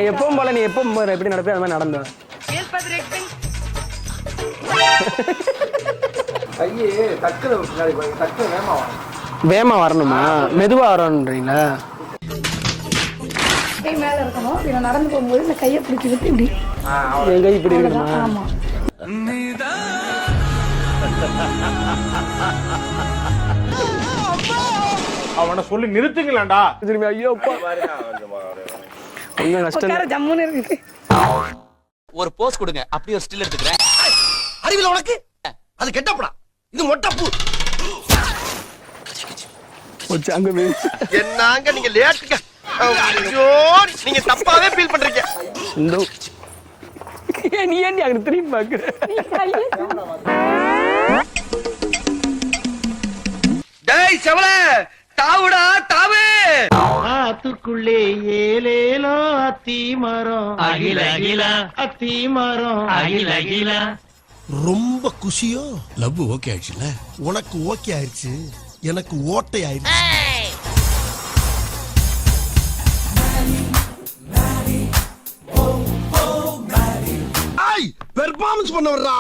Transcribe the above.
எப்பவும் போல நீ எப்பவும் எப்படி நடப்பே அது மாதிரி நடந்த வேமா வரணுமா மெதுவா வரணுன்றீங்களா மேல இருக்கணும் இப்படி நடந்து போகும்போது இந்த கையை பிடிச்சிக்கிட்டு இப்படி என் கை இப்படி இருக்கணுமா ஆமா அவனை சொல்லி நிறுத்துங்களேன்டா திரும்பி ஐயோ கொஞ்சம் கஷ்டம் ஜம்முன்னு இருக்கு ஒரு போஸ் கொடுங்க அப்படியே ஒரு ஸ்டில் எடுத்துக்கிறேன் அறிவில உனக்கு அது கெட்டப்படா இது மொட்டப்பு அங்க என்னங்க நீங்க லேட்டுங்க ஐயோ நீங்க தப்பாவே ஃபீல் பண்றீங்க இந்த நீ ஏன் அங்க திரும்பி பாக்குற டேய் செவல தாவுடா தாவு ஆத்துக்குள்ளே ஏலேலோ அத்தி மரம் அகில அகில அத்தி மரம் அகில அகில ரொம்ப குஷியோ லவ் ஓகே ஆயிடுச்சுல உனக்கு ஓகே ஆயிடுச்சு எனக்கு ஓட்டை ஆயிடுச்சு பெர்ஃபார்மன்ஸ் பண்ண வர்றா